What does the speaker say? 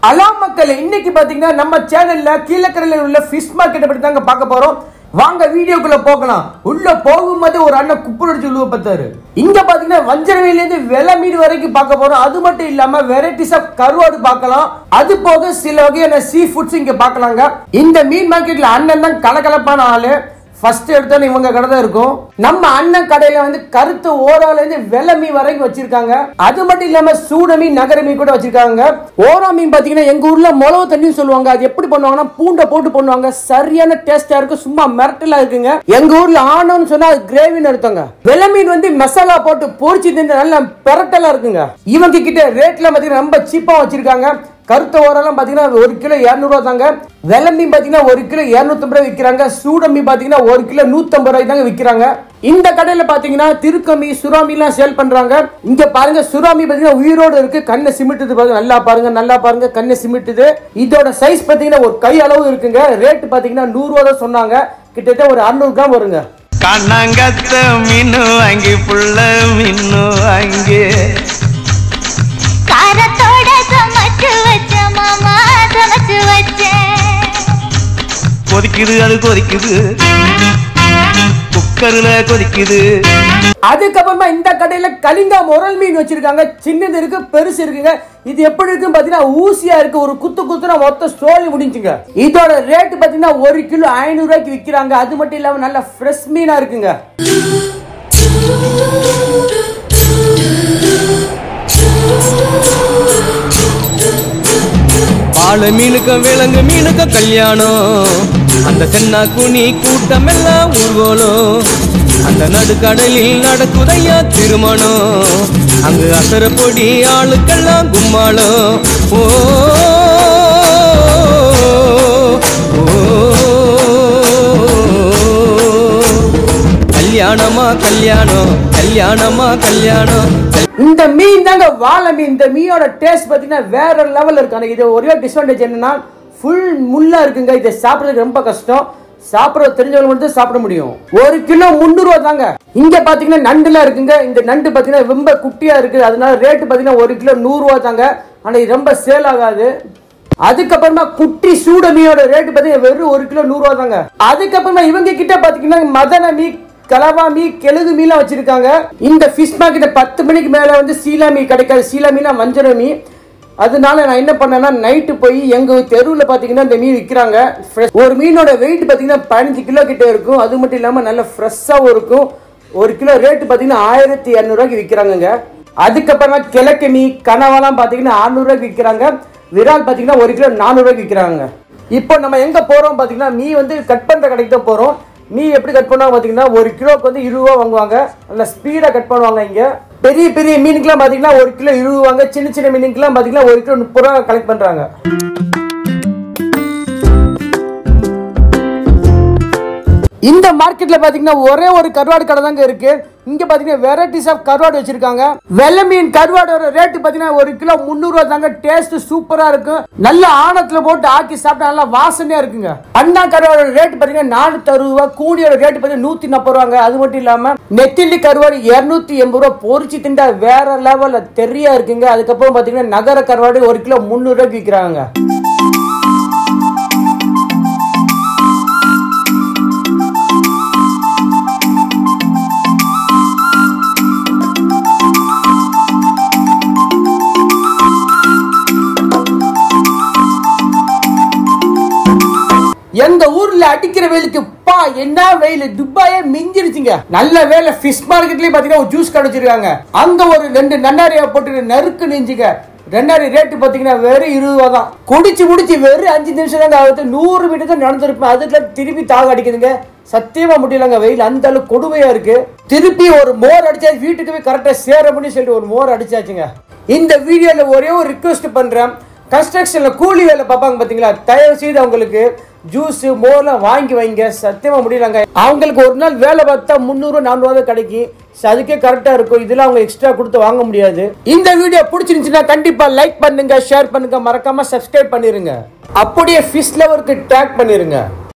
Hello மக்களே, இன்னைக்கு பாத்தீங்கன்னா நம்ம சேனல்ல கீழக்கரையில உள்ள ஃபிஷ் மார்க்கெட் பத்தி தாங்க பார்க்க போறோம். வாங்க வீடியோக்குள்ள போகலாம். உள்ள போகும்போது ஒரு அண்ணன் குப்புடிச்சு உள்ள பார்த்தாரு. இங்க பாத்தீங்கன்னா வஞ்சரவையில இருந்து வெள்ளை மீன் வரைக்கும் பார்க்க போறோம். அது மட்டும் இல்லாம வெரைட்டிஸ் ஆஃப் கருவாடு பார்க்கலாம். அது போக சில வகையான சீ ஃபுட்ஸ் இங்க பார்க்கலாங்க. இந்த மீன் மார்க்கெட்ல அண்ணன் தான் கலகலப்பான ஆளு. ஃபர்ஸ்ட் எடுத்தோன்னு இவங்க கடை தான் இருக்கும். நம்ம அண்ணன் கடையில வந்து கருத்து ஓரால இருந்து வெள்ளை மீன் வரைக்கும் வச்சிருக்காங்க. அது மட்டும் இல்லாம சூட மீன், நகர மீன் கூட வச்சிருக்காங்க. ஓரா மீன் பாத்தீங்கன்னா எங்க ஊர்ல மிளகு தண்ணின்னு சொல்லுவாங்க. அது எப்படி பண்ணுவாங்கன்னா பூண்டை போட்டு பண்ணுவாங்க. சரியான டேஸ்டா இருக்கும், சும்மா மிரட்டலா இருக்குங்க. எங்க ஊர்ல ஆனோன்னு சொன்னா அது கிரேவின்னு அர்த்தங்க. வெள்ளை மீன் வந்து மசாலா போட்டு பொரிச்சு தின்னு நல்ல பெரட்டலா இருக்குங்க. இவங்க கிட்ட ரேட்ல பாத்தீங்கன்னா ரொம்ப சீப்பா வச்சிருக்காங்க. கருத்த ஓரெல்லாம் பாத்தீங்கன்னா 1 கிலோ 200 ரூபாய் தாங்க. வெள்ளை மீன் பாத்தீங்கன்னா 1 கிலோ 250 ரூபாய் விற்கிறாங்க. சூட மீன் பாத்தீங்கன்னா 1 கிலோ 150 ரூபாய் தாங்க விற்கிறாங்க. இந்த கடையில பாத்தீங்கன்னா திருக்கமி, சுறாமி எல்லாம் சேல் பண்றாங்க. இங்க பாருங்க, சுறாமி பாத்தீங்கன்னா உயிரோடு இருக்கு. கண்ணை சிமிட்டுது பாருங்க. நல்லா பாருங்க கண்ணை சிமிட்டுது. இதோட சைஸ் பாத்தீங்கன்னா ஒரு கை அளவு இருக்குங்க. ரேட் பாத்தீங்கன்னா 100 ரூபாய் தான் சொன்னாங்க. கிட்டத்தட்ட ஒரு 600 கிராம் வருங்க. கண்ணங்கத்த மீனு வாங்கி புள்ள மீனு வாங்கி காரத்தோட சமைச்சு வச்ச மாமா, சமைச்சு வச்சேன். கொதிக்குது, அது கொதிக்குது, குக்கர்ல கொதிக்குது. அதுக்கப்புறமா இந்த கடையில கலிங்கா முரல் மீன் வச்சிருக்காங்க. சின்னது இருக்கு, பெருசு இருக்குங்க. இது எப்படி இருக்குன்னு பாத்தீங்கன்னா ஊசியா இருக்கு. ஒரு குத்துனா மொத்த ஸ்டோரி முடிஞ்சுங்க. இதோட ரேட் பாத்தீங்கன்னா 1 கிலோ 500 ரூபாய்க்கு விக்கிறாங்க. அது மட்டும் இல்லாம நல்ல ஃப்ரெஷ் மீனா இருக்குங்க. பால மீனுக்க விலங்கு மீனுக்க கல்யாணம். அந்த சென்னா குனி கூட்டம் எல்லாம் ஊர்வலம். அந்த நடுக்கடலில் நடக்குதையா திருமணம். அங்கு அசர பொடி ஆளுக்கெல்லாம் கும்மாளம். ஓ கல்யாணமா கல்யாணம், கல்யாணமா கல்யாணம். இந்த மீன் தாங்க வாழை மீன். இந்த மீனோட டேஸ்ட் பாத்தீங்கன்னா வேற லெவல் இருக்கு. இது ஒரே டிஸ்அட்வான்டேஜ் என்னன்னா ஃபுல் முள்ளா இருக்குங்க. இதை சாப்பிடுறதுக்கு ரொம்ப கஷ்டம். சாப்பிட தெரிஞ்சவங்க மட்டும் சாப்பிட முடியும். 1 கிலோ 300 ரூபாய் தாங்க. இங்க பாத்தீங்கன்னா நண்டுலாம் இருக்குங்க. இந்த நண்டு பாத்தீங்கன்னா ரொம்ப குட்டியா இருக்கு. அதனால ரேட் பாத்தீங்கன்னா 1 கிலோ 100 ரூபாய் தாங்க. ஆனா இது ரொம்ப சேல் ஆகாது. அதுக்கப்புறமா குட்டி சூட மீனோட ரேட் பாத்தீங்கன்னா வெறும் 1 கிலோ 100 ரூபாய் தாங்க. அதுக்கப்புறமா இவங்க கிட்ட பாத்தீங்கன்னா மதன மீன், கலவா மீன், கெழுகு மீன் வச்சிருக்காங்க. இந்த ஃபிஷ் மார்க்கெட் 10 மணிக்கு மேல வந்து சீலா மீன் கிடைக்காது. சீலா மீனா வஞ்சர மீன். அதனால நான் என்ன பண்ணேன்னா நைட்டு போய் எங்க தெருவில் பாத்தீங்கன்னா இந்த மீன் விற்கிறாங்க. ஒரு மீனோட வெயிட் பாத்தீங்கன்னா 15 கிலோ கிட்ட இருக்கும். அது மட்டும் இல்லாம நல்ல ஃப்ரெஷ்ஷாவும் இருக்கும். 1 கிலோ ரேட் பாத்தீங்கன்னா 1200 ரூபாய்க்கு விற்கிறாங்க. அதுக்கப்புறமா கிழக்கு மீன், கனவாலாம் பாத்தீங்கன்னா 600 ரூபாய்க்கு விற்கிறாங்க. விரால் பாத்தீங்கன்னா 1 கிலோ 400 ரூபாய்க்கு விற்கிறாங்க. இப்போ நம்ம எங்க போறோம் பாத்தீங்கன்னா மீன் வந்து கட் பண்ற கடைக்கு தான் போறோம். மீன் எப்படி கட் பண்ணுவாங்க பாத்தீங்கன்னா 1 கிலோக்கு வந்து 20 ரூபா வாங்குவாங்க. நல்ல ஸ்பீடா கட் பண்ணுவாங்க. இங்க பெரிய பெரிய மீனுக்குலாம் பாத்தீங்கன்னா 1 கிலோ 20 வாங்க. சின்ன சின்ன மீனுக்குலாம் பாத்தீங்கன்னா 1 கிலோ 30 ரூபா கலெக்ட் பண்றாங்க. இந்த மார்க்கெட்ல பாத்தீங்கன்னா ஒரே ஒரு கருவாடு கடை தாங்க இருக்கு. இங்க பாத்தீங்கன்னா வெரைட்டிஸ் ஆஃப் கருவாடு வச்சிருக்காங்க. வெள்ளை மீன் கருவாடோட ரேட் பாத்தீங்கன்னா 1 கிலோ 300 ரூபாய் தாங்க. டேஸ்ட் சூப்பரா இருக்கும். நல்ல ஆணத்துல போட்டு ஆக்கி சாப்பிட்டா நல்லா வாசனையா இருக்குங்க. அண்ணா கருவாடோட ரேட் பாத்தீங்கன்னா 460 ரூபாய். கூடியோட ரேட் பாத்தீங்கன்னா 140 ரூபாங்க. அது மட்டும் இல்லாம நெத்திலி கருவாடு 280 ரூபாய். பொரிச்சு திண்டா வேற லெவல்ல தெரியா இருக்குங்க. அதுக்கப்புறம் பாத்தீங்கன்னா நகர கருவாடு 1 கிலோ 300 ரூபாய்க்கு விற்கிறாங்க. எங்க ஊர்ல அடிக்கிற வெயிலுக்கு பா என்ன வெயில், துபாயே மிஞ்சிருச்சுங்க. நல்ல வேலை ஃபிஷ் மார்க்கெட்லயே பாத்தீங்கன்னா ஒரு ஜூஸ் கடை வச்சிருக்காங்க. அங்க ஒரு 2 நன்னாரியா போட்டு நறுக்கு நெஞ்சுங்க. 2 ரேட்டு பாத்தீங்கன்னா வெறும் 20 ரூபா தான். குடிச்சு முடிச்சு வெறும் 5 நிமிஷம் தாங்க ஆகுது. 100 மீட்டர் தான் நடந்திருப்பேன். அதுக்குள்ள திருப்பி தாக அடிக்குதுங்க. சத்தியமா முடியலங்க. வெயில் அந்த அளவுக்கு கொடுமையா இருக்கு. திருப்பி ஒரு மோர் அடிச்சா வீட்டுக்கு போய் கரெக்டா சேர முடியும் சொல்லிட்டு ஒரு மோர் அடிச்சாச்சுங்க. இந்த வீடியோல ஒரே ஒரு ரிக்வெஸ்ட் பண்றேன். கன்ஸ்ட்ரக்ஷன்ல கூலி வேலை பார்ப்பாங்க பாத்தீங்களா, தயவு செய்து அவங்களுக்கு ஜூஸ் மோர்லாம் வாங்கி வைங்க. சத்தியமா முடியலங்க. அவங்களுக்கு ஒரு நாள் வேலை பார்த்தா 300 400 கிடைக்கும். அதுக்கே கரெக்டா இருக்கும். இதெல்லாம் அவங்க எக்ஸ்ட்ரா கொடுத்து வாங்க முடியாது. இந்த வீடியோ பிடிச்சிருந்துச்சுன்னா கண்டிப்பா லைக் பண்ணுங்க, ஷேர் பண்ணுங்க, மறக்காம சப்ஸ்கிரைப் பண்ணிருங்க. அப்படியே ஃபிஷ் லவருக்கு டேக் பண்ணிருங்க.